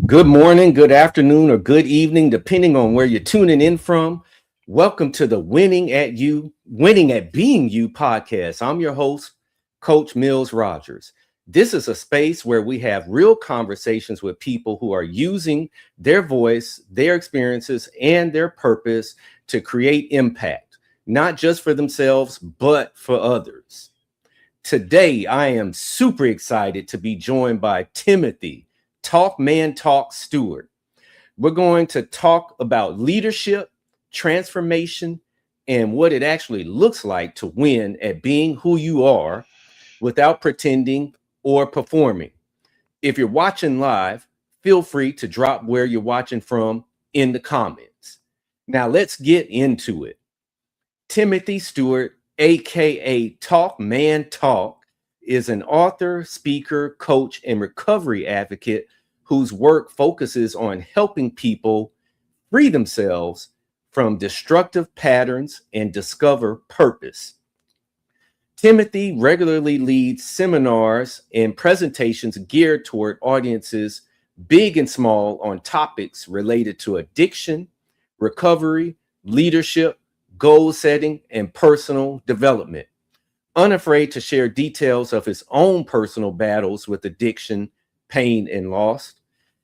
Good morning, good afternoon, or good evening, depending on where you're tuning in from. Welcome to the Winning at Being You podcast. I'm your host, Coach Mills Rogers. This is a space where we have real conversations with people who are using their voice, their experiences, and their purpose to create impact, not just for themselves, but for others. Today, I am super excited to be joined by Timothy TalkManTalk Stewart. We're going to talk about leadership, transformation, and what it actually looks like to win at being who you are without pretending or performing. If you're watching live, feel free to drop where you're watching from in the comments. Now, let's get into it. Timothy Stewart, aka Talk Man Talk, is an author, speaker, coach, and recovery advocate whose work focuses on helping people free themselves from destructive patterns and discover purpose. Timothy regularly leads seminars and presentations geared toward audiences big and small on topics related to addiction, recovery, leadership, goal setting, and personal development. Unafraid to share details of his own personal battles with addiction, pain, and loss,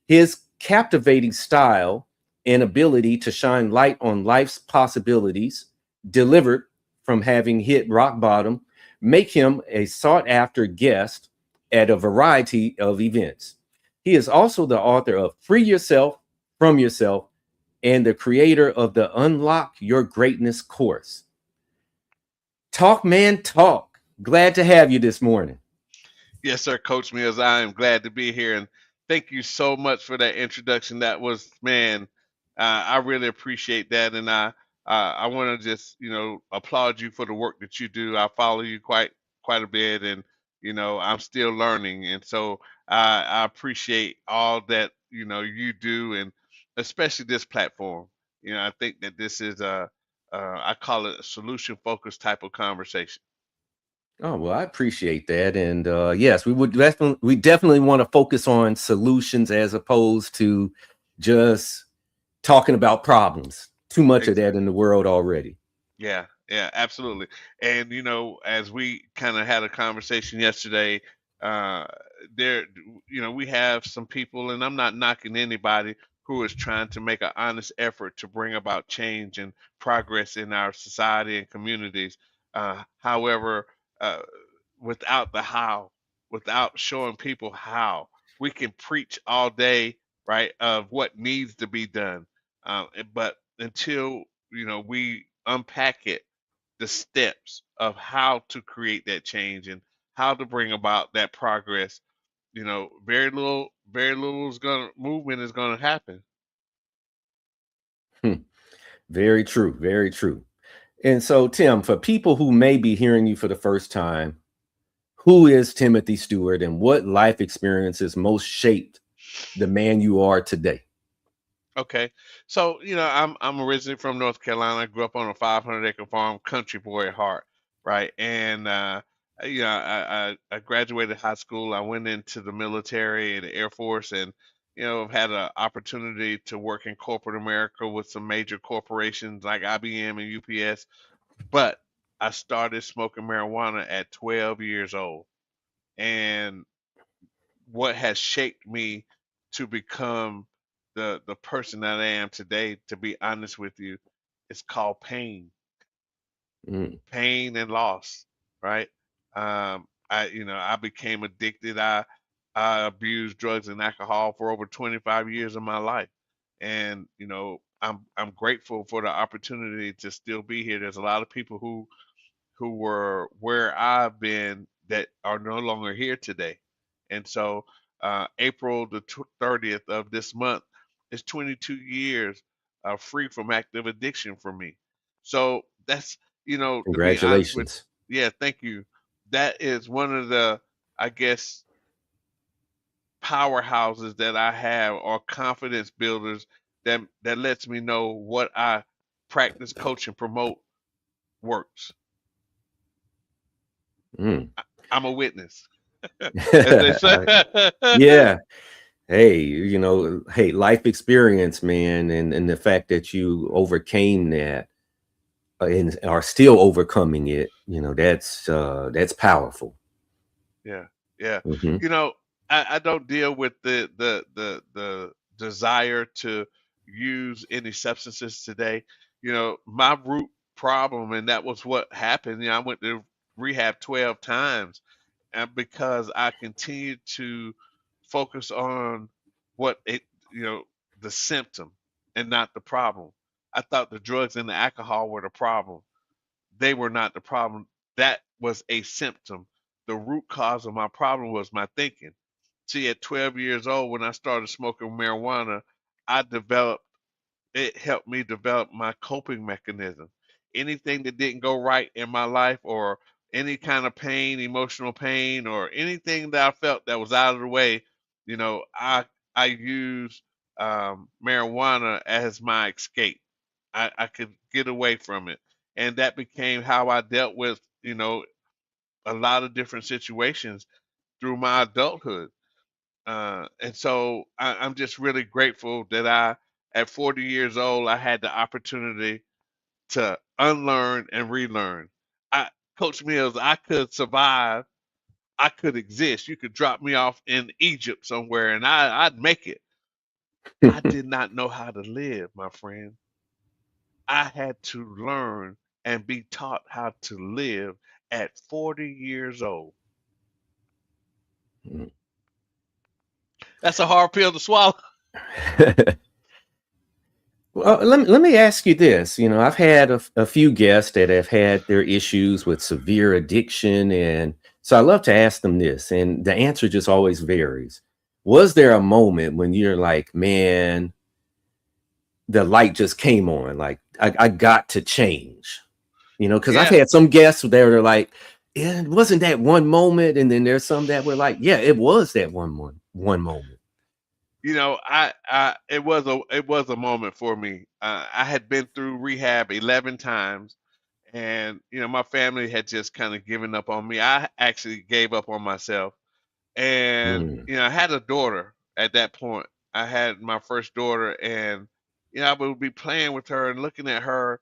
his captivating style and ability to shine light on life's possibilities, delivered from having hit rock bottom, make him a sought after guest at a variety of events. He is also the author of Free Yourself from Yourself and the creator of the Unlock Your Greatness course. Talk Man Talk. Glad to have you this morning. Yes, sir, Coach Mills. I am glad to be here, and thank you so much for that introduction. That was, man, I really appreciate that, and I want to just applaud you for the work that you do. I follow you quite a bit, and I'm still learning, and so I appreciate all that you do, and especially this platform. I think that this is I call it a solution focused type of conversation. Oh, well, I appreciate that. And yes, we definitely want to focus on solutions as opposed to just talking about problems. Too much of that in the world already. Yeah, yeah, absolutely. And as we kind of had a conversation yesterday, uh, there, we have some people, and I'm not knocking anybody who is trying to make an honest effort to bring about change and progress in our society and communities. However, uh, without the how, without showing people how, we can preach all day, right, of what needs to be done. But until we unpack it, the steps of how to create that change and how to bring about that progress, very little is gonna movement is gonna happen. Hmm. Very true. Very true. And so, Tim, for people who may be hearing you for the first time, who is Timothy Stewart and what life experiences most shaped the man you are today? Okay, so I'm originally from North Carolina. I grew up on a 500-acre farm, country boy at heart, right? And I graduated high school. I went into the military and the Air Force, and I've had an opportunity to work in corporate America with some major corporations like IBM and UPS. But I started smoking marijuana at 12 years old, and what has shaped me to become the person that I am today, to be honest with you, it's called Mm, pain and loss, right? I became addicted. I abused drugs and alcohol for over 25 years of my life, and I'm grateful for the opportunity to still be here. There's a lot of people who were where I've been that are no longer here today. And so April the 30th of this month is 22 years free from active addiction for me. So that's, to be honest with, congratulations. yeah, thank you. That is one of the, I guess, powerhouses that I have, or confidence builders that lets me know what I practice, coach, and promote works. Mm. I'm a witness, as they say. Yeah. Hey, hey, life experience, man, and the fact that you overcame that and are still overcoming it, that's powerful. Yeah, yeah. Hmm. You know, I don't deal with the desire to use any substances today. My root problem, and that was what happened. I went to rehab 12 times, and because I continued to focus on what it, you know, the symptom and not the problem. I thought the drugs and the alcohol were the problem. They were not the problem. That was a symptom. The root cause of my problem was my thinking. See, at 12 years old, when I started smoking marijuana, I developed it helped me develop my coping mechanism. Anything that didn't go right in my life, or any kind of pain, emotional pain, or anything that I felt that was out of the way, I use marijuana as my escape. I could get away from it, and that became how I dealt with a lot of different situations through my adulthood. And so I'm just really grateful that at 40 years old, I had the opportunity to unlearn and relearn. I, Coach Mills, I could survive. I could exist. You could drop me off in Egypt somewhere, and I'd make it. I did not know how to live, my friend. I had to learn and be taught how to live at 40 years old. That's a hard pill to swallow. Well, let me ask you this. I've had a few guests that have had their issues with severe addiction. And so I love to ask them this, and the answer just always varies. Was there a moment when you're like, man, the light just came on? Like, I got to change, because I've Yeah. had some guests that are like, yeah, it wasn't that one moment. And then there's some that were like, yeah, it was that one moment. It was a moment for me. I had been through rehab 11 times, and my family had just kind of given up on me. I actually gave up on myself, and Mm, I had a daughter at that point. I had my first daughter, and I would be playing with her and looking at her,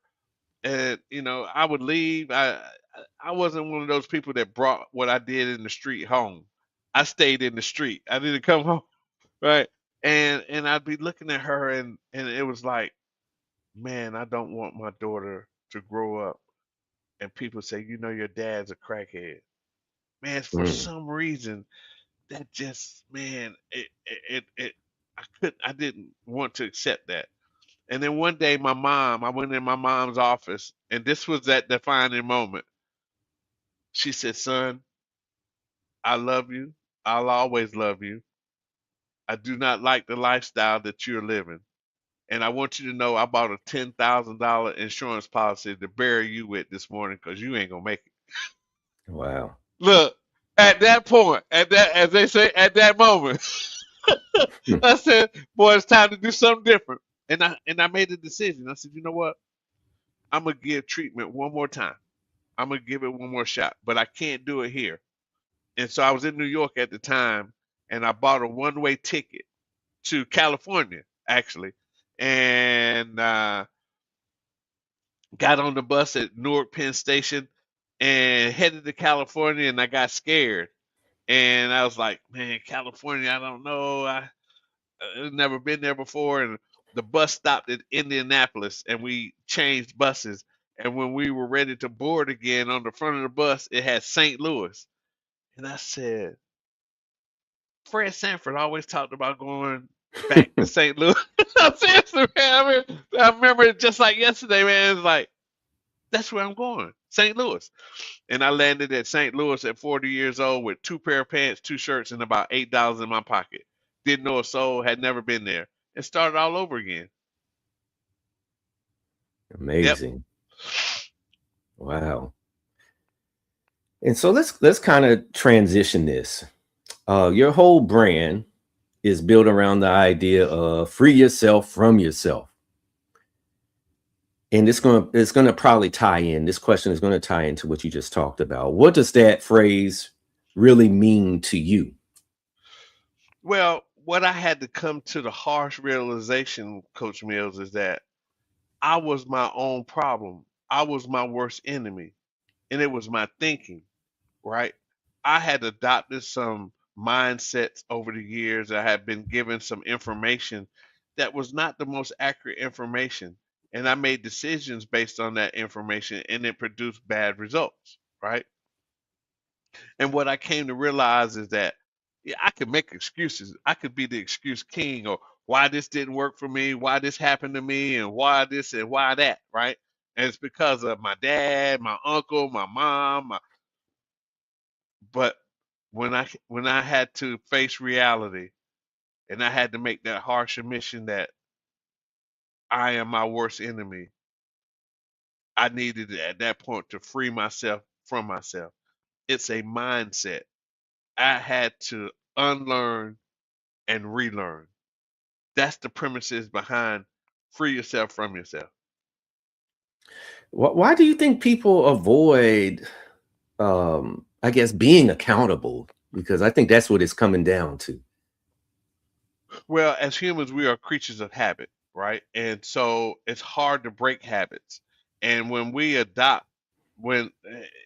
and I would leave. I wasn't one of those people that brought what I did in the street home. I stayed in the street. I didn't come home. Right. And I'd be looking at her, and it was like, man, I don't want my daughter to grow up and people say, your dad's a crackhead. Man, for mm. some reason that just, man, it I didn't want to accept that. And then one day I went in my mom's office, and this was that defining moment. She said, "Son, I love you. I'll always love you. I do not like the lifestyle that you're living. And I want you to know I bought a $10,000 insurance policy to bury you with this morning because you ain't gonna make it." Wow. Look, at that point, as they say, at that moment, Hmm. I said, "Boy, it's time to do something different." And I made a decision. I said, "You know what? I'm gonna give treatment one more time. I'm gonna give it one more shot, but I can't do it here." And so I was in New York at the time, and I bought a one-way ticket to California, actually, and got on the bus at Newark Penn Station and headed to California, and I got scared. And I was like, man, California, I don't know. I've never been there before. And the bus stopped at Indianapolis, and we changed buses. And when we were ready to board again, on the front of the bus, it had St. Louis. And I said, Fred Sanford always talked about going back to St. Louis. Seriously, man, I remember it just like yesterday, man. It's like, that's where I'm going, St. Louis. And I landed at St. Louis at 40 years old with two pair of pants, two shirts, and about $8 in my pocket. Didn't know a soul, had never been there, and started all over again. Yep. Amazing. Wow. And so let's kind of transition this. Your whole brand is built around the idea of free yourself from yourself. And it's gonna probably tie in. This question is going to tie into what you just talked about. What does that phrase really mean to you? Well, what I had to come to the harsh realization, Coach Mills, is that I was my own problem. I was my worst enemy, and it was my thinking, right? I had adopted some mindsets over the years. I had been given some information that was not the most accurate information. And I made decisions based on that information, and it produced bad results, right? And what I came to realize is that, yeah, I could make excuses. I could be the excuse king, or why this didn't work for me, why this happened to me, and why this and why that, right? And it's because of my dad, my uncle, my mom, but when I had to face reality and I had to make that harsh admission that I am my worst enemy, I needed at that point to free myself from myself. It's a mindset. I had to unlearn and relearn. That's the premises behind free yourself from yourself. Why do you think people avoid, I guess, being accountable? Because I think that's what it's coming down to. Well, as humans, we are creatures of habit, right? And so it's hard to break habits. And when we adopt, when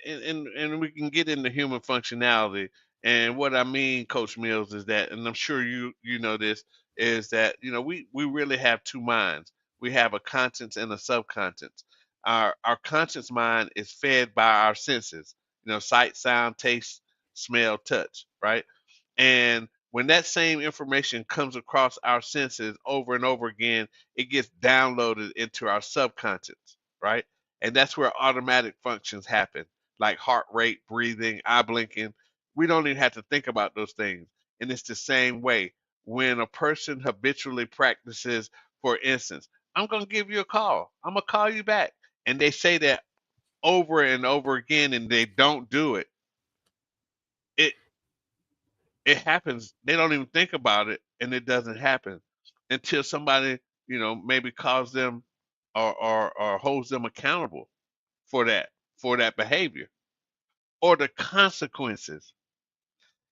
and we can get into human functionality. And what I mean, Coach Mills, is that, and I'm sure you know this, is that we really have two minds. We have a conscious and a subconscious. Our conscious mind is fed by our senses, sight, sound, taste, smell, touch, right? And when that same information comes across our senses over and over again, it gets downloaded into our subconscious, right? And that's where automatic functions happen, like heart rate, breathing, eye blinking. We don't even have to think about those things. And it's the same way when a person habitually practices, for instance, I'm going to give you a call, I'm going to call you back. And they say that over and over again and they don't do it. It it happens. They don't even think about it, and it doesn't happen until somebody, maybe calls them or holds them accountable for that behavior or the consequences.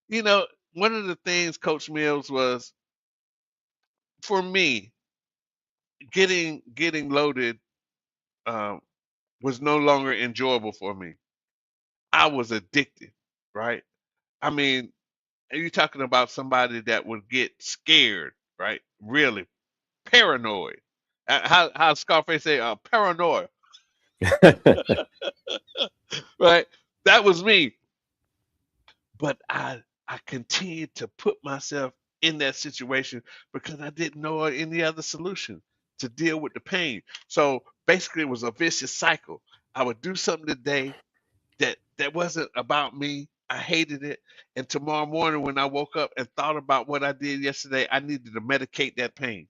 You know, One of the things, Coach Mills, was for me getting loaded um, was no longer enjoyable for me. I was addicted, right? I mean, you're talking about somebody that would get scared, right? Really paranoid. How Scarface say paranoia, right? That was me. But I continued to put myself in that situation because I didn't know any other solution to deal with the pain. So basically, it was a vicious cycle. I would do something today that wasn't about me. I hated it, and tomorrow morning when I woke up and thought about what I did yesterday, I needed to medicate that pain,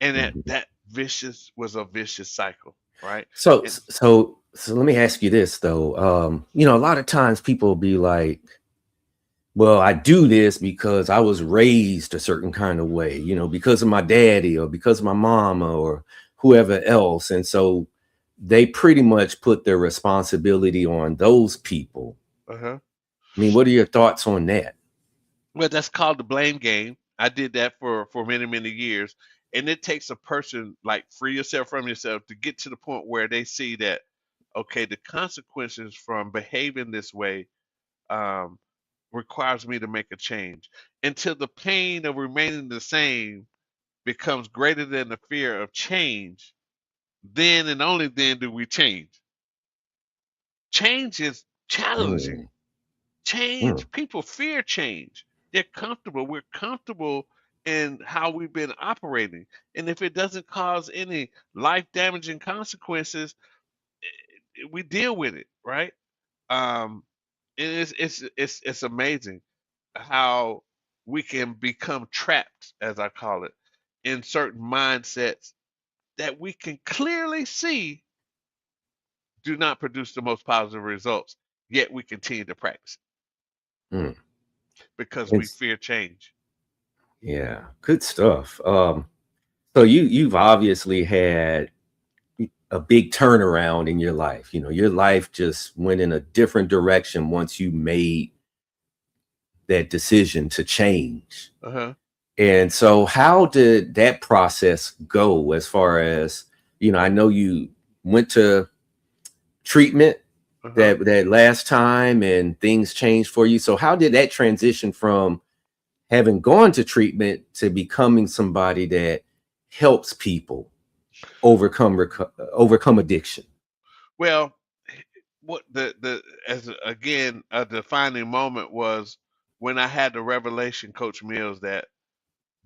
and that vicious was a vicious cycle, right? So, And so let me ask you this though. A lot of times people be like, well, I do this because I was raised a certain kind of way, because of my daddy or because of my mama or whoever else. And so they pretty much put their responsibility on those people. uh-huh. I mean, what are your thoughts on that? Well, that's called the blame game. I did that for many years, and it takes a person like free yourself from yourself to get to the point where they see that okay, the consequences from behaving this way um, requires me to make a change. Until the pain of remaining the same becomes greater than the fear of change, then and only then do we change. Change is challenging. Mm, mm, Change, people fear change. They're comfortable. We're comfortable in how we've been operating. And if it doesn't cause any life damaging consequences, we deal with it, right? Um, and it's amazing how we can become trapped, as I call it, in certain mindsets that we can clearly see do not produce the most positive results, yet we continue to practice mm. because we It's, fear change. yeah, good stuff. So you've obviously had a big turnaround in your life. Your life just went in a different direction once you made that decision to change. Uh-huh. And so how did that process go as far as, I know you went to treatment Uh-huh. that last time and things changed for you. So how did that transition from having gone to treatment to becoming somebody that helps people overcome addiction? Well, what the as again a defining moment was when I had the revelation, Coach Mills, that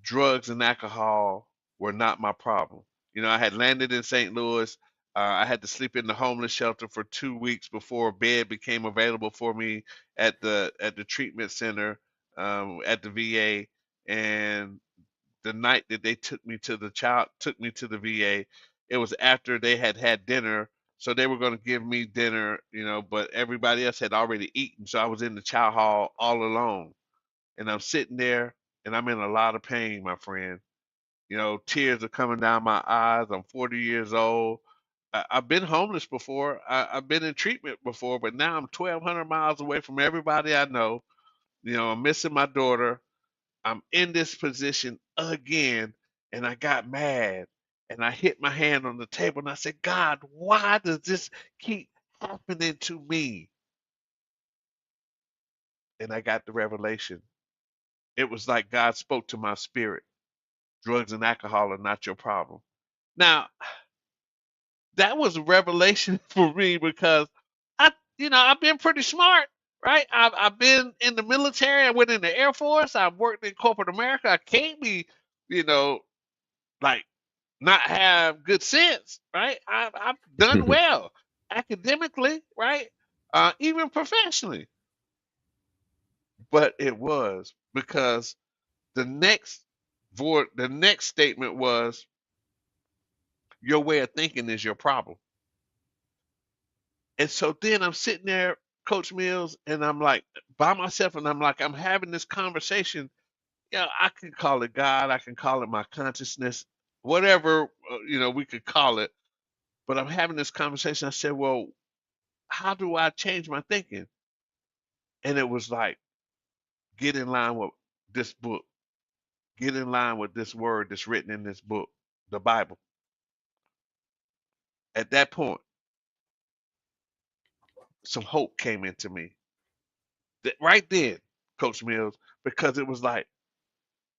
drugs and alcohol were not my problem. I had landed in St. Louis. I had to sleep in the homeless shelter for 2 weeks before a bed became available for me at the treatment center, at the VA. And the night that they took me to the VA, it was after they had had dinner. So they were going to give me dinner, but everybody else had already eaten. So I was in the chow hall all alone, and I'm sitting there, and I'm in a lot of pain, my friend. Tears are coming down my eyes. I'm 40 years old. I've been homeless before. I've been in treatment before, but now I'm 1,200 miles away from everybody I know. I'm missing my daughter. I'm in this position again, and I got mad, and I hit my hand on the table, and I said, God, why does this keep happening to me? And I got the revelation. It was like God spoke to my spirit. Drugs and alcohol are not your problem. Now, that was a revelation for me because I've been pretty smart, right? I've been in the military. I went in the Air Force. I've worked in corporate America. I can't be, you know, like not have good sense, right? I've done well academically, right? Even professionally. But it was because the next statement was your way of thinking is your problem. And so then I'm sitting there, Coach Mills, and I'm like by myself, and I'm like, I'm having this conversation. Yeah, I can call it God, I can call it my consciousness, whatever we could call it. But I'm having this conversation. I said, well, how do I change my thinking? And it was like, get in line with this book, get in line with this word that's written in this book, the Bible. At that point, some hope came into me. Right then, Coach Mills, because it was like,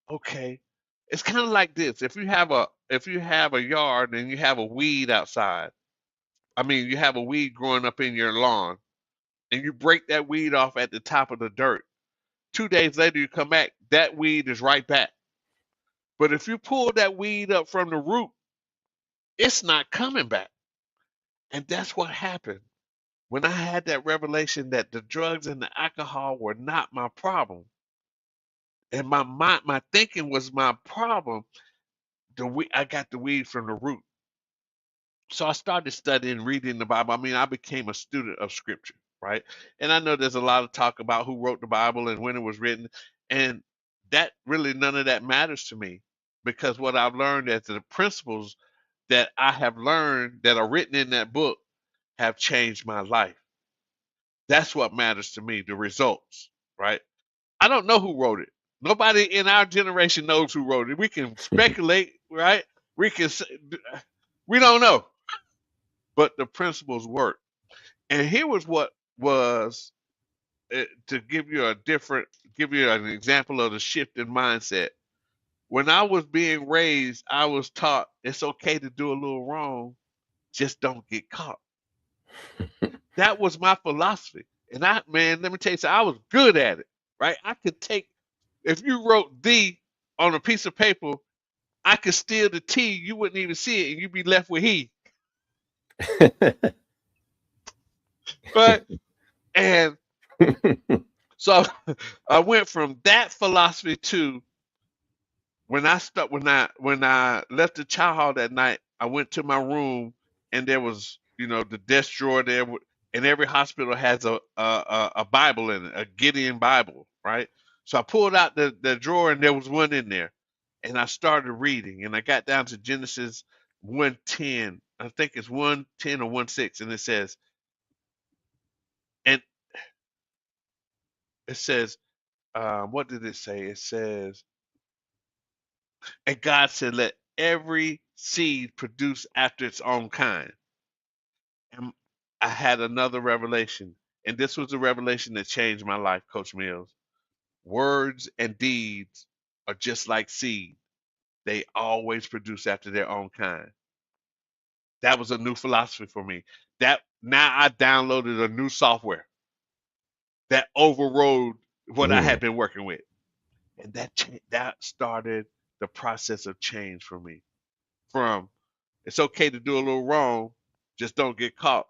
okay, it's kind of like this. If you have a yard and you have a weed outside, I mean, you have a weed growing up in your lawn, and you break that weed off at the top of the dirt. 2 days later, you come back, that weed is right back. But if you pull that weed up from the root, it's not coming back. And that's what happened when I had that revelation that the drugs and the alcohol were not my problem, and my mind, my thinking was my problem. I got the weed from the root. So I started studying, reading the Bible. I mean, I became a student of Scripture, right? And I know there's a lot of talk about who wrote the Bible and when it was written, and that really none of that matters to me because what I've learned is the principles that I have learned that are written in that book have changed my life. That's what matters to me, the results, right? I don't know who wrote it. Nobody in our generation knows who wrote it. We can speculate, right? We can say, we don't know, but the principles work. And here was what was to give you an example of the shift in mindset. When I was being raised, I was taught it's okay to do a little wrong, just don't get caught. That was my philosophy. And man, let me tell you something, I was good at it, right? I could take, if you wrote D on a piece of paper, I could steal the T, you wouldn't even see it, and you'd be left with he, right? And so I went from that philosophy to when I left the chow hall that night, I went to my room and there was the desk drawer there, and every hospital has a Bible in it, a Gideon Bible, right? So I pulled out the drawer and there was one in there, and I started reading and I got down to Genesis 1:10. I think it's 1:10 or 1:6, and and it says what did it say? It says, and God said, let every seed produce after its own kind. And I had another revelation, and this was the revelation that changed my life, Coach Mills. Words and deeds are just like seed. They always produce after their own kind. That was a new philosophy for me. That now I downloaded a new software that overrode what I had Mm. been working with, and that started the process of change for me. From it's okay to do a little wrong, just don't get caught,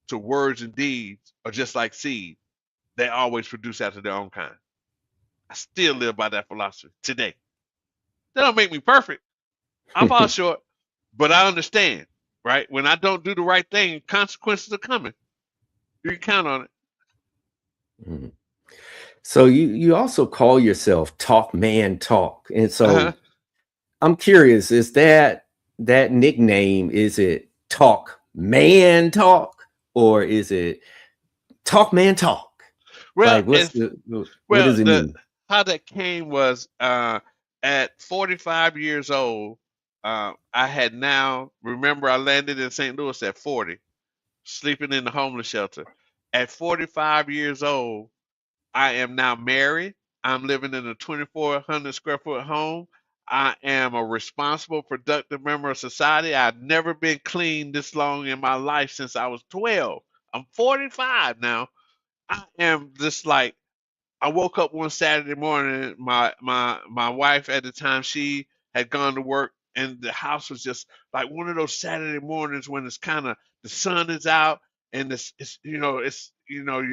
to words and deeds are just like seed. They always produce after their own kind. I still live by that philosophy today. That don't make me perfect. I fall short, but I understand, right? When I don't do the right thing, consequences are coming. You can count on it. Mm. So you also call yourself TalkManTalk, and Uh-huh. so I'm curious: is that nickname? Is it TalkManTalk or is it TalkManTalk? Well, Like, what well, does it the mean? how that came was at 45 years old. I had now remember I landed in St. Louis at 40, sleeping in the homeless shelter. At 45 years old, I am now married. I'm living in a 2,400 square foot home. I am a responsible, productive member of society. I've never been clean this long in my life since I was 12. I'm 45 now. I am just like I woke up one Saturday morning. My wife at the time, she had gone to work, and the house was just like one of those Saturday mornings when it's kind of the sun is out, and it's you're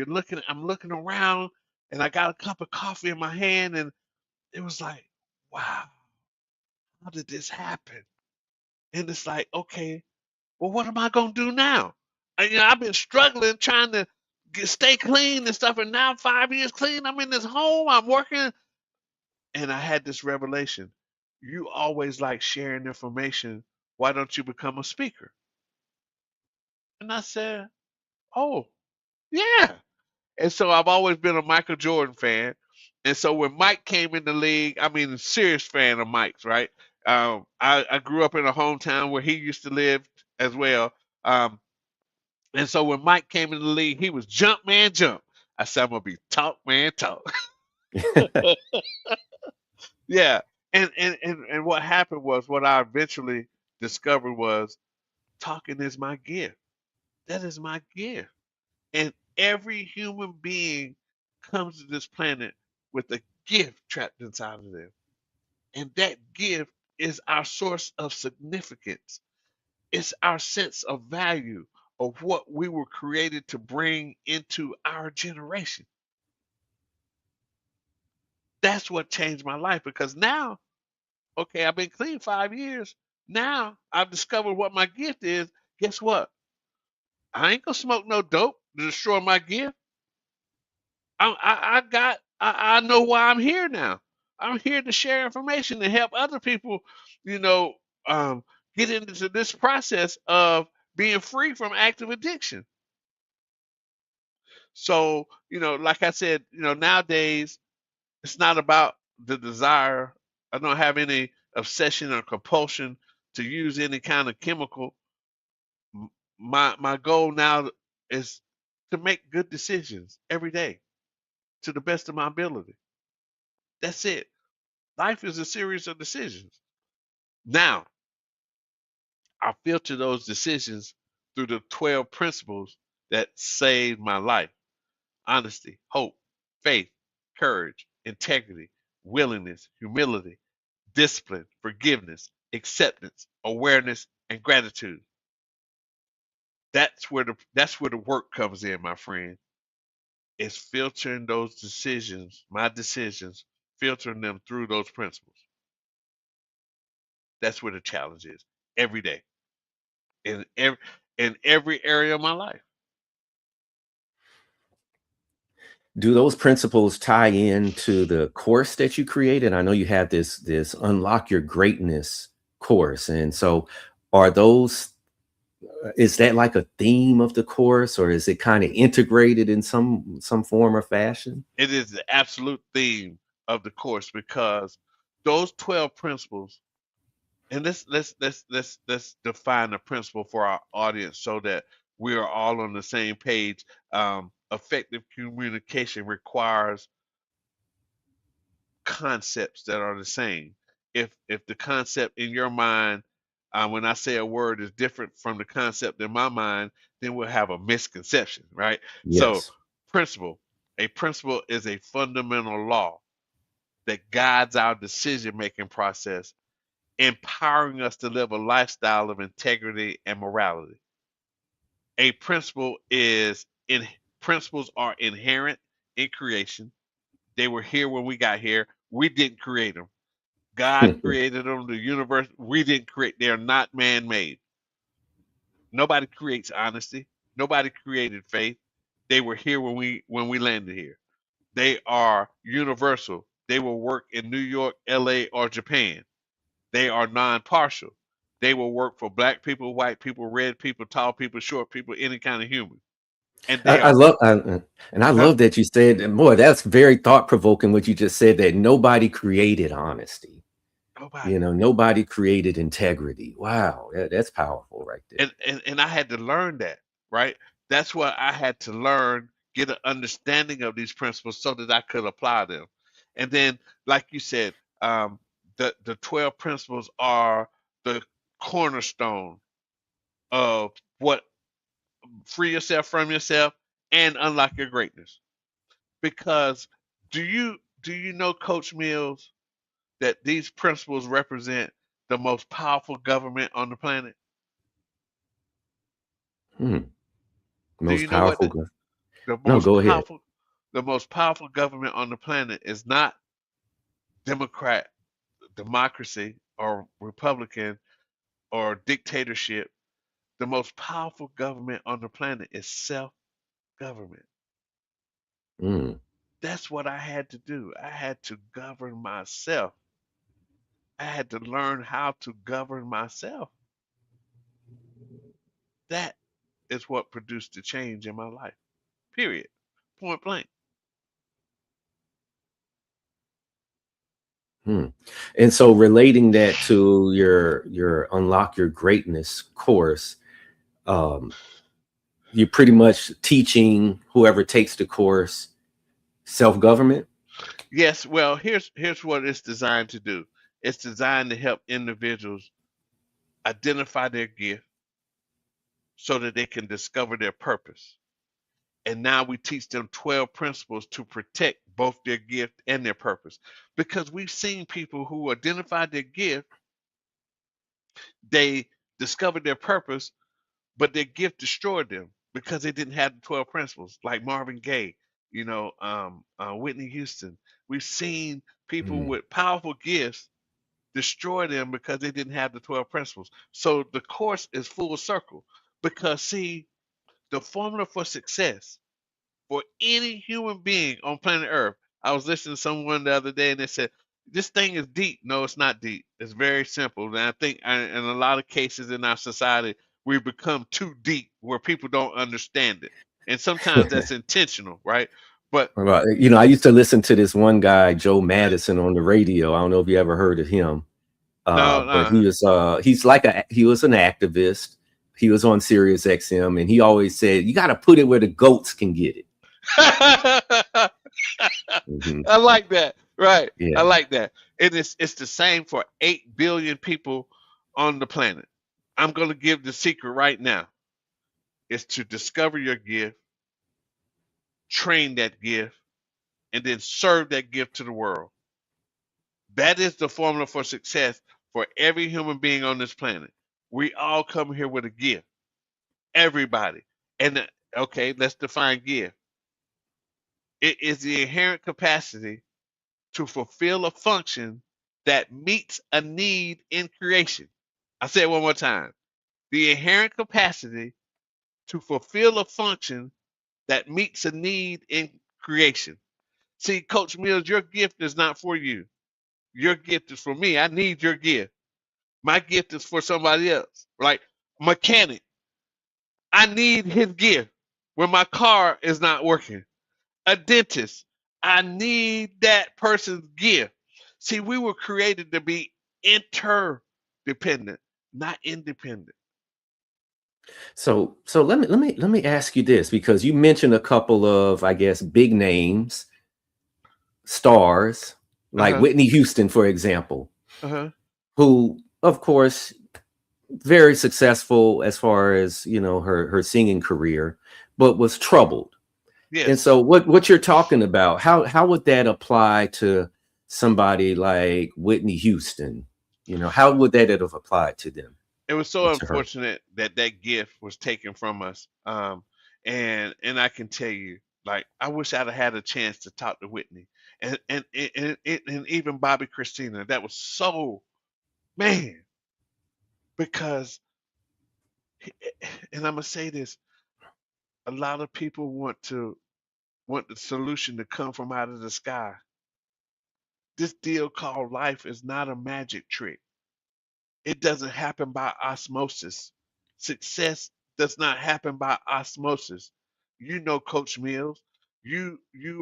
looking. I'm looking around, and I got a cup of coffee in my hand, and it was like, wow, how did this happen? And it's like, okay, well, what am I gonna do now? I've been struggling trying to stay clean and stuff, and now 5 years clean. I'm in this home. I'm working, and I had this revelation. You always like sharing information. Why don't you become a speaker? And I said, oh, yeah. And so I've always been a Michael Jordan fan. And so when Mike came in the league, I mean, a serious fan of Mike's, right? I grew up in a hometown where he used to live as well. And so when Mike came in the league, he was jump man jump. I said, I'm going to be talk man talk. Yeah. And what happened was what I eventually discovered was talking is my gift. That is my gift. And every human being comes to this planet with a gift trapped inside of them. And that gift is our source of significance. It's our sense of value of what we were created to bring into our generation. That's what changed my life because now, okay, I've been clean 5 years. Now I've discovered what my gift is. Guess what? I ain't gonna smoke no dope to destroy my gift. I know why I'm here now. I'm here to share information and help other people, you know, um, get into this process of being free from active addiction. So, like I said, nowadays it's not about the desire. I don't have any obsession or compulsion to use any kind of chemical. My goal now is to make good decisions every day to the best of my ability. That's it. Life is a series of decisions. Now, I filter those decisions through the 12 principles that saved my life: honesty, hope, faith, courage, integrity, willingness, humility, discipline, forgiveness, acceptance, awareness, and gratitude. That's where the work comes in, my friend. It's filtering those decisions, my decisions, filtering them through those principles. That's where the challenge is every day in every area of my life. Do those principles tie into the course that you created? I know you have this Unlock Your Greatness course, and so are those Is that like a theme of the course, or is it kind of integrated in some form or fashion? It is the absolute theme of the course because those 12 principles, and let's define the principle for our audience so that we are all on the same page. Effective communication requires concepts that are the same. If the concept in your mind, when I say a word is different from the concept in my mind, then we'll have a misconception, right? So, Yes. principle. A principle is a fundamental law that guides our decision making process, empowering us to live a lifestyle of integrity and morality. A principle is in Principles are inherent in creation. They were here when we got here. We didn't create them. God created them, the universe. We didn't create. They are not man-made. Nobody creates honesty. Nobody created faith. They were here when we landed here. They are universal. They will work in New York, LA, or Japan. They are non-partial. They will work for black people, white people, red people, tall people, short people, any kind of human. And I, they I are love and I huh? love that you said, and boy, that's very thought provoking what you just said, that nobody created honesty. Nobody. Nobody created integrity. Wow, that's powerful right there. And I had to learn that, right? That's what I had to learn, get an understanding of these principles so that I could apply them. And then, like you said, the 12 principles are the cornerstone of what free yourself from yourself and unlock your greatness. Because do you know, Coach Mills, that these principles represent the most powerful government on the planet? Hmm. Do Most you know what powerful. the No, most go ahead. powerful the most powerful government on the planet is not democrat democracy or republican or dictatorship. The most powerful government on the planet is self-government. Mm, That's what I had to do. I had to govern myself. I had to learn how to govern myself. That is what produced the change in my life, period, point blank. hmm. And so relating that to your unlock your greatness course, um, you're pretty much teaching whoever takes the course self-government. Yes, well, here's what it's designed to do. It's designed to help individuals identify their gift so that they can discover their purpose. And now we teach them 12 principles to protect both their gift and their purpose. Because we've seen people who identified their gift, they discovered their purpose, but their gift destroyed them because they didn't have the 12 principles, like Marvin Gaye, Whitney Houston. We've seen people Mm, with powerful gifts destroy them because they didn't have the 12 principles. So the course is full circle because, see, the formula for success for any human being on planet Earth. I was listening to someone the other day and they said, this thing is deep. No, it's not deep. It's very simple. And I think in a lot of cases in our society, we've become too deep where people don't understand it. And sometimes that's intentional, right? But well, I used to listen to this one guy, Joe Madison, on the radio. I don't know if you ever heard of him, no, but no. he was an activist. He was on Sirius XM, and he always said, "You got to put it where the goats can get it." I Hmm. like that. Right. I Yeah. like that. And it's the same for 8 billion people on the planet. I'm going to give the secret right now. Is to discover your gift, train that gift, and then serve that gift to the world. That is the formula for success for every human being on this planet. We all come here with a gift. Everybody. And okay, let's define gift. It is the inherent capacity to fulfill a function that meets a need in creation. I say it one more time. The inherent capacity to fulfill a function that meets a need in creation. See, Coach Mills, your gift is not for you. Your gift is for me. I need your gift. My gift is for somebody else. Like mechanic. I need his gift when my car is not working. A dentist, I need that person's gift. See, we were created to be interdependent, not independent. So let me ask you this, because you mentioned a couple of, I guess, big names, stars, Uh like huh. Whitney Houston, for example, Uh huh. who, of course, very successful as far as her singing career, but was troubled. And Yes. so what you're talking about, how would that apply to somebody like Whitney Houston? How would that have applied to them It was so or to her? unfortunate that that gift was taken from us. And I can tell you, like, I wish I'd have had a chance to talk to Whitney and even Bobby Christina. That was so, man, because and I'm gonna say this: a lot of people want the solution to come from out of the sky. This deal called life is not a magic trick. It doesn't happen by osmosis. Success does not happen by osmosis. You know, Coach Mills, you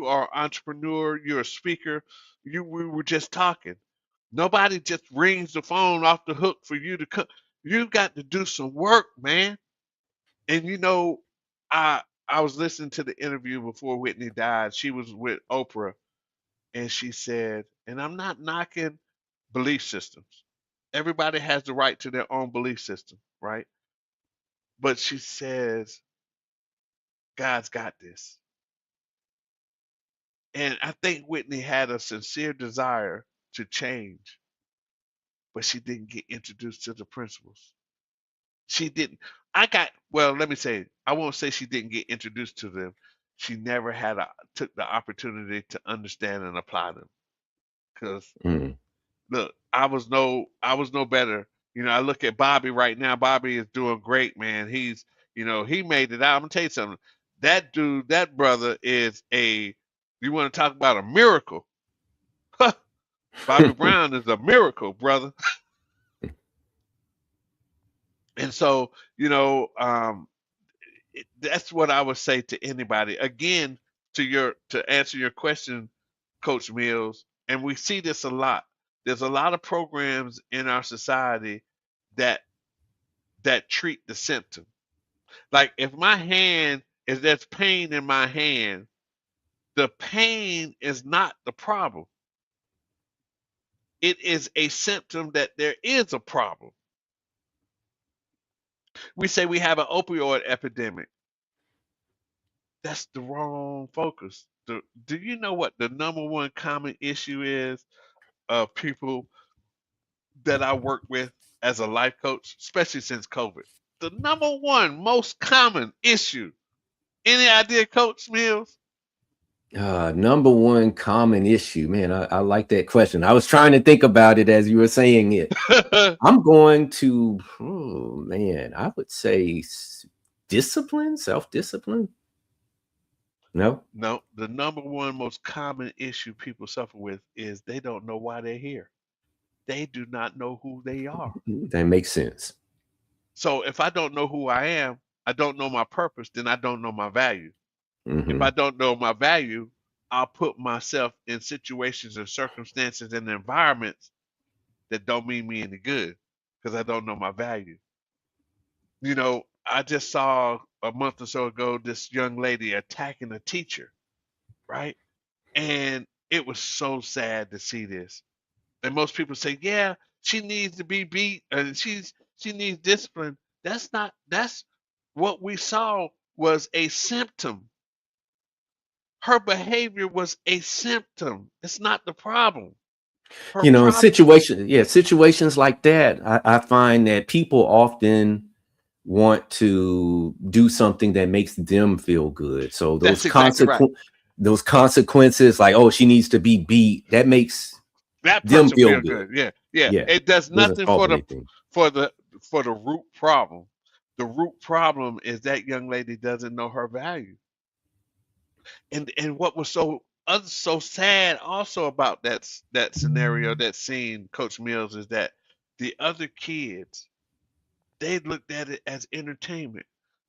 are an entrepreneur, you're a speaker. We were just talking. Nobody just rings the phone off the hook for you to come. You've got to do some work, man. And I was listening to the interview before Whitney died. She was with Oprah, and she said, and I'm not knocking belief systems. Everybody has the right to their own belief system, right? But she says, God's got this. And I think Whitney had a sincere desire to change, but she didn't get introduced to the principles. She didn't. Well, let me say, I won't say she didn't get introduced to them. She never took the opportunity to understand and apply them. Because Mm. look, I was no better. I look at Bobby right now. Bobby is doing great, man. He made it out. I'm gonna tell you something. That dude, that brother is a. You want to talk about a miracle? Bobby Brown is a miracle, brother. And so, that's what I would say to anybody. Again, to answer your question, Coach Mills, and we see this a lot. There's a lot of programs in our society that treat the symptom. Like if my hand is there's pain in my hand, the pain is not the problem. It is a symptom that there is a problem. We say we have an opioid epidemic. That's the wrong focus. Do you know what the number one common issue is of people that I work with as a life coach, especially since COVID? The number one most common issue. Any idea, Coach Mills? Number one common issue, man. I like that question. I was trying to think about it as you were saying it. I'm going to, oh man, I would say discipline, self-discipline. No. No, the number one most common issue people suffer with is they don't know why they're here. They do not know who they are. That makes sense. So if I don't know who I am, I don't know my purpose, then I don't know my value. If I Hmm. don't know my value, I'll put myself in situations and circumstances and environments that don't mean me any good because I don't know my value. I just saw a month or so ago this young lady attacking a teacher, right? And it was so sad to see this. And most people say, "Yeah, she needs to be beat, and she needs discipline." That's what we saw was a symptom. Her behavior was a symptom. It's not the problem. Her In problem. situations like that, I find that people often want to do something that makes them feel good. So That's exactly right. those consequences, like, oh, she needs to be beat, that makes That them person feel feel good. good. Yeah, yeah. Yeah, It does doesn't nothing solve for the anything. for the for the root problem. The root problem is that young lady doesn't know her value. And what was so sad also about that scenario, that scene, Coach Mills, is that the other kids, they looked at it as entertainment.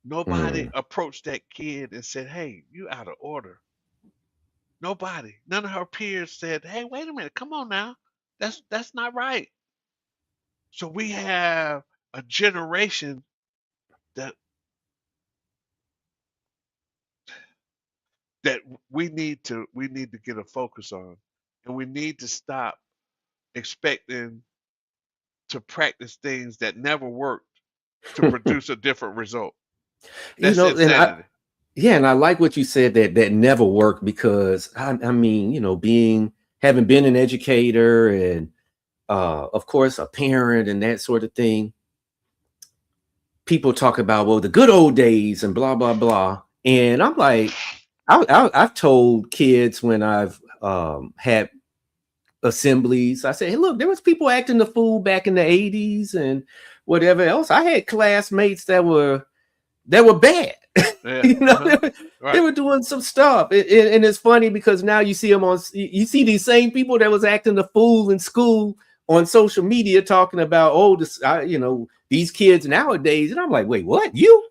Nobody Mm. approached that kid and said, "Hey, you out of order." Nobody. None of her peers said, "Hey, wait a minute, come on now. That's not right." So we have a generation that that we need to get a focus on, and we need to stop expecting to practice things that never worked to produce a different result. You That's know, and I insanity. yeah, and I like what you said that never worked because I mean, being having been an educator and of course a parent and that sort of thing, people talk about, well, the good old days and blah blah blah, and I'm like, I've told kids when I've had assemblies, I say, hey, look, there was people acting the fool back in the 80s and whatever else. I had classmates that were bad. Yeah. you know, Uh-huh. they were, they Right. were doing some stuff, and it's funny because now you see them you see these same people that was acting the fool in school on social media talking about, oh, these kids nowadays, and I'm like, wait, what? You,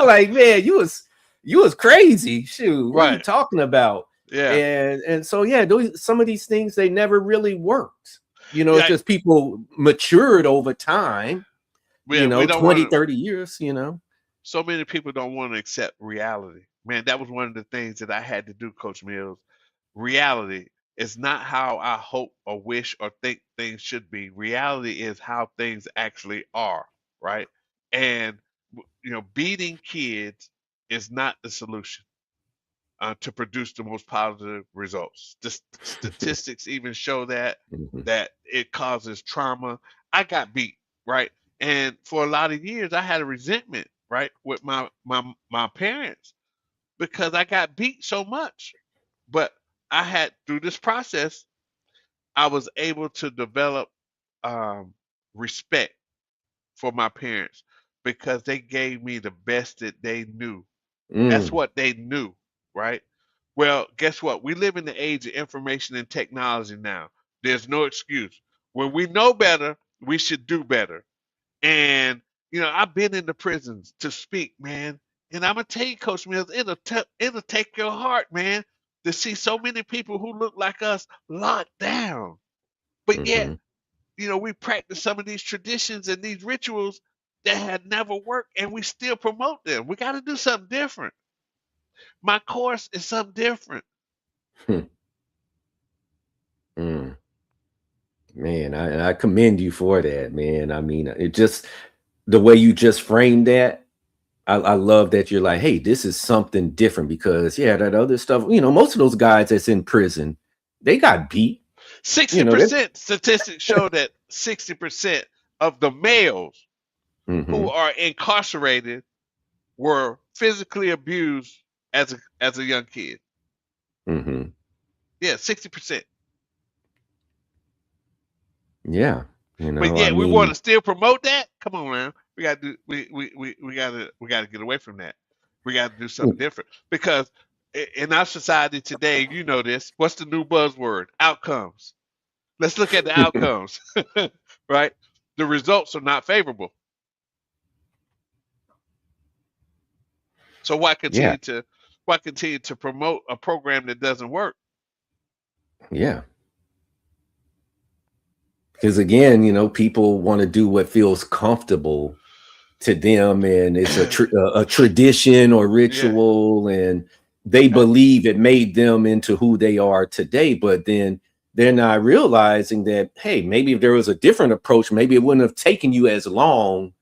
like, man, you was crazy. Shoot, what are you Right. talking about? Yeah. And so yeah, some of these things they never really worked. It's Yeah. just people matured over time, We don't 20, want to. 30 years. So many people don't want to accept reality. Man, that was one of the things that I had to do, Coach Mills. Reality is not how I hope or wish or think things should be. Reality is how things actually are, right? And beating kids is not the solution to produce the most positive results. The statistics even show Mhm. that it causes trauma. I got beat, right? And for a lot of years, I had a resentment, right, with my parents because I got beat so much. But I had through this process, I was able to develop um, respect for my parents because they gave me the best that they knew. That's Mm, what they knew, right? Well, guess what? We live in the age of information and technology now. There's no excuse. When we know better, we should do better. And I've been in the prisons to speak, man. And I'm gonna tell you, Coach Mills, it'll take your heart, man, to see so many people who look like us locked down. But yet, mhm. we practice some of these traditions and these rituals that had never worked, and we still promote them. We got to do something different. My course is something different. Hmm, mm. Man, I commend you for that, man. I mean, it just the way you just framed that, I love that you're like, hey, this is something different because yeah, that other stuff, most of those guys that's in prison, they got beat. Sixty You know, that percent statistics show that 60% of the males who hmm are incarcerated were physically abused as a young kid. hmm Yeah, 60%. Yeah. But I yet we want mean, to still promote that. Come on, man. We got to do. We got to get away from that. We got to do something different because in our society today, you know this. What's the new buzzword? Outcomes. Let's look at the outcomes, right? The results are not favorable. So yeah, why continue to promote a program that doesn't work? yeah. Because again, people want to do what feels comfortable to them, and it's a tradition or Yeah, ritual, and they yeah. believe it made them into who they are today. But then they're not realizing that, hey, maybe if there was a different approach, maybe it wouldn't have taken you as long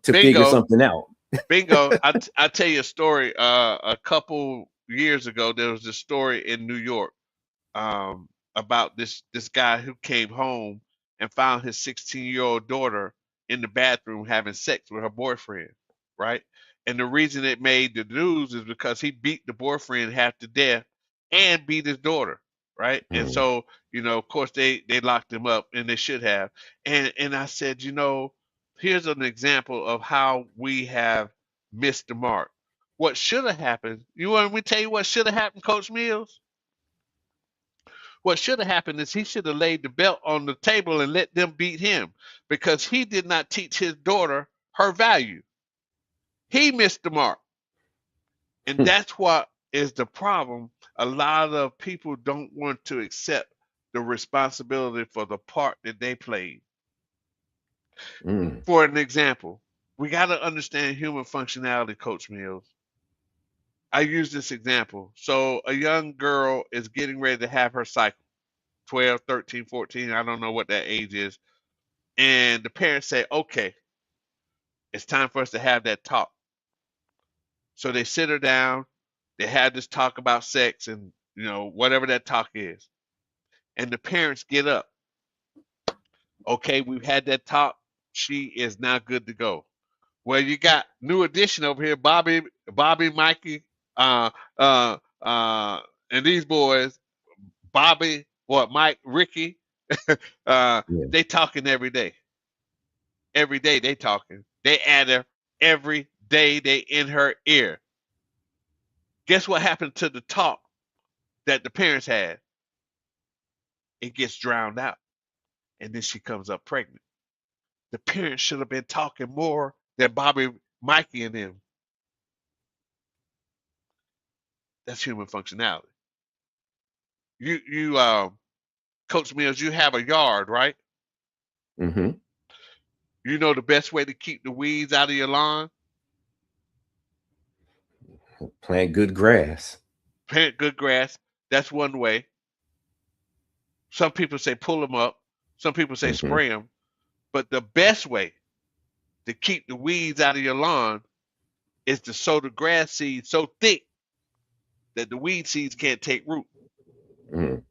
to figure Bingo, something out. bingo. I tell you a story. A couple years ago, there was this story in New York about this guy who came home and found his 16-year-old daughter in the bathroom having sex with her boyfriend, right? And the reason it made the news is because he beat the boyfriend half to death and beat his daughter, right? And Mm, so, of course they locked him up and they should have. And I said, here's an example of how we have missed the mark. What should have happened? You want me to tell you what should have happened, Coach Mills? What should have happened is he should have laid the belt on the table and let them beat him because he did not teach his daughter her value. He missed the mark. And that's what is the problem. A lot of people don't want to accept the responsibility for the part that they played. Mm. For an example, we got to understand human functionality, Coach Mills. I use this example. So a young girl is getting ready to have her cycle, 12, 13, 14, I don't know what that age is. And the parents say, okay, it's time for us to have that talk. So they sit her down, they have this talk about sex and, whatever that talk is. And the parents get up. Okay, we've had that talk. She is now good to go. Well, you got new addition over here, Bobby, Mikey, uh, uh, uh, and these boys, Mike, Ricky, uh, Yeah. they talking every day. Every day they talking. They at her every day. They in her ear. Guess what happened to the talk that the parents had? It gets drowned out, and then she comes up pregnant. The parents should have been talking more than Bobby, Mikey, and them. That's human functionality. Coach Mills, you have a yard, right? Mm-hmm. You know the best way to keep the weeds out of your lawn? Plant good grass. Plant good grass. That's one way. Some people say pull them up. Some people say Mm-hmm. spray them. But the best way to keep the weeds out of your lawn is to sow the grass seed so thick that the weed seeds can't take root. Mm.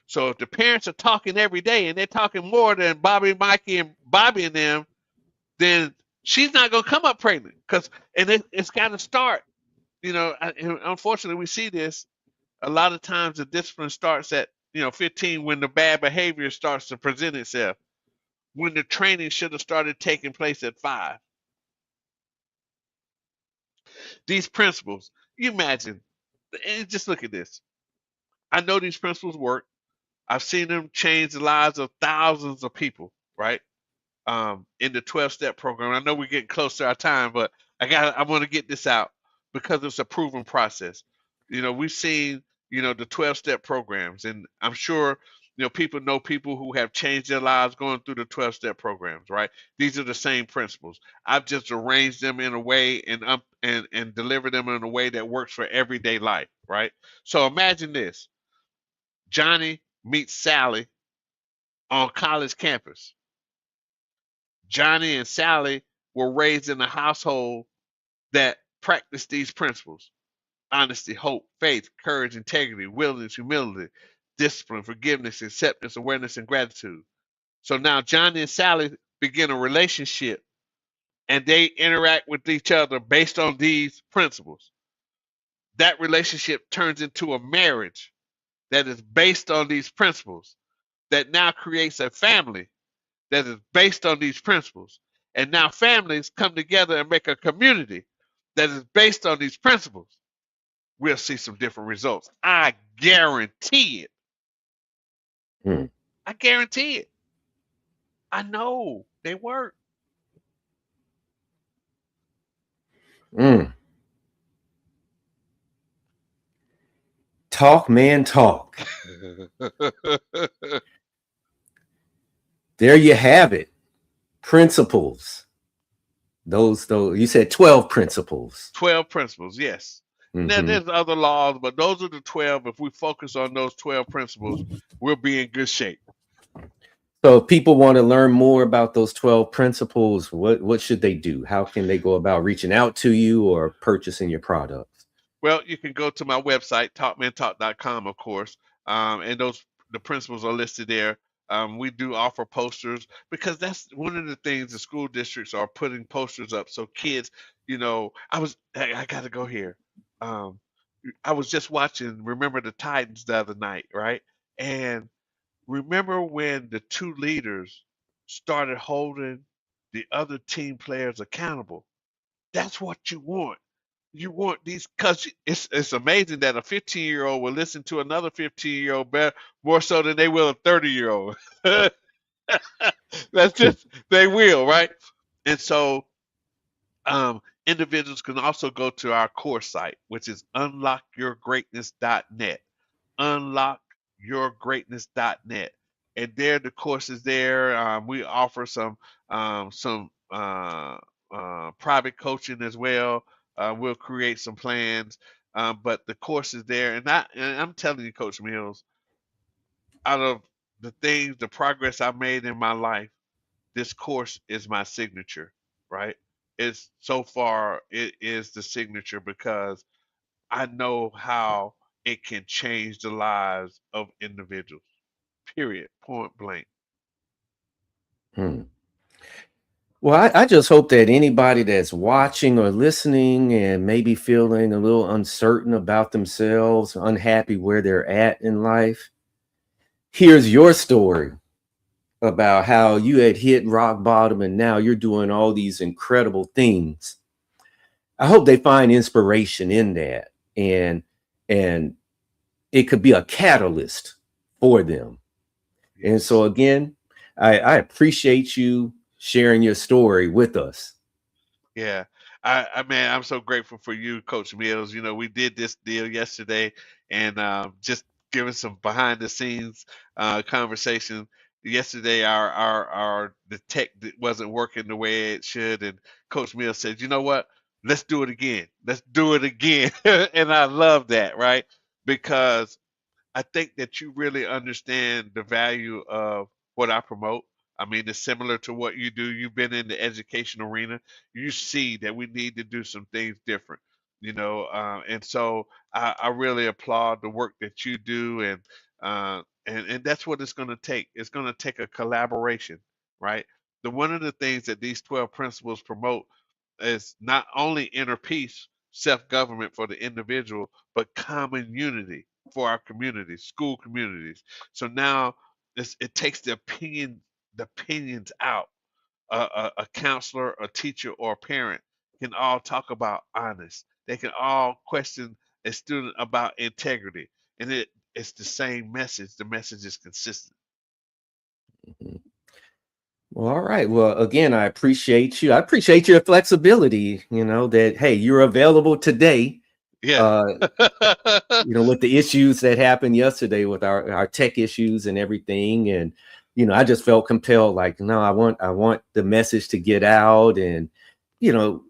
So if the parents are talking every day and they're talking more than Bobby, Mikey, and Bobby and them, then she's not gonna come up pregnant. It's got to start. And unfortunately, we see this a lot of times. The discipline starts at 15 when the bad behavior starts to present itself. When the training should have started taking place at 5. These principles, you imagine, and just look at this. I know these principles work. I've seen them change the lives of thousands of people, right? In the 12-step program. I know we're getting close to our time, but I want to get this out because it's a proven process. We've seen, the 12-step programs, and I'm sure, people know people who have changed their lives going through the 12-step programs, right? These are the same principles. I've just arranged them in a way and deliver them in a way that works for everyday life, right? So imagine this. Johnny meets Sally on college campus. Johnny and Sally were raised in a household that practiced these principles: honesty, hope, faith, courage, integrity, willingness, humility, discipline, forgiveness, acceptance, awareness, and gratitude. So now Johnny and Sally begin a relationship and they interact with each other based on these principles. That relationship turns into a marriage that is based on these principles, that now creates a family that is based on these principles. And now families come together and make a community that is based on these principles. We'll see some different results. I guarantee it. Mm. I guarantee it. I know they work. Mm. Talk, man, talk. There you have it. Principles. Those you said 12 principles. 12 principles, yes. Now Mm-hmm. there's other laws, but those are the 12. If we focus on those 12 principles, we'll be in good shape. So if people want to learn more about those 12 principles, what should they do? How can they go about reaching out to you or purchasing your products? Well, you can go to my website, TalkManTalk.com, of course, and the principles are listed there. We do offer posters because that's one of the things the school districts are putting posters up so kids, I got to go here. Um, I was just watching Remember the Titans the other night, right? And remember when the two leaders started holding the other team players accountable? That's what you want. You want these because it's amazing that a 15-year-old will listen to another 15-year-old better more so than they will a 30-year-old. That's just they will, right? And so individuals can also go to our course site, which is unlockyourgreatness.net. Unlockyourgreatness.net. And there, the course is there. We offer some private coaching as well. We'll create some plans, but the course is there. And I'm telling you, Coach Mills, out of the progress I made in my life, this course is my signature, right? It's so far it is the signature because I know how it can change the lives of individuals. Period. Point blank. Hmm. Well, I just hope that anybody that's watching or listening and maybe feeling a little uncertain about themselves, unhappy where they're at in life, here's your story about how you had hit rock bottom and now you're doing all these incredible things. I hope they find inspiration in that, and it could be a catalyst for them. And Yes. so again, I appreciate you sharing your story with us. Yeah. I man, I'm so grateful for you, Coach Mills. You know, we did this deal yesterday and just giving some behind the scenes conversation. Yesterday our the tech wasn't working the way it should, and Coach Mills said, you know what? Let's do it again. Let's do it again. And I love that, right? Because I think that you really understand the value of what I promote. I mean, it's similar to what you do. You've been in the education arena. You see that we need to do some things different, and so I really applaud the work that you do, and that's what it's going to take. It's going to take a collaboration, right? The one of the things that these 12 principles promote is not only inner peace, self-government for the individual, but common unity for our communities, school communities. So now it takes the opinions out. A counselor, a teacher, or a parent can all talk about honest. They can all question a student about integrity, and it's the same message. The message is consistent. Mhm. Well, all right. Well, again, I appreciate you. I appreciate your flexibility, that, hey, you're available today. Yeah. Uh, with the issues that happened yesterday with our tech issues and everything. And, I just felt compelled, like, no, I want the message to get out. And, you know,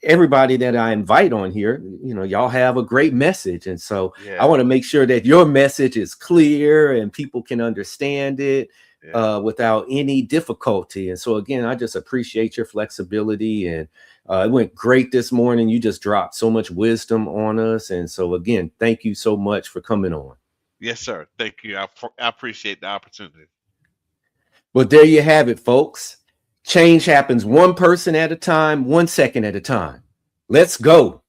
everybody that I invite on here, y'all have a great message. And so I Yeah. want to make sure that your message is clear and people can understand it Yeah. without any difficulty. And so again, I just appreciate your flexibility, and it went great this morning. You just dropped so much wisdom on us. And so again, thank you so much for coming on. Yes, sir. Thank you. I appreciate the opportunity. Well, there you have it, folks. Change happens one person at a time, 1 second at a time. Let's go.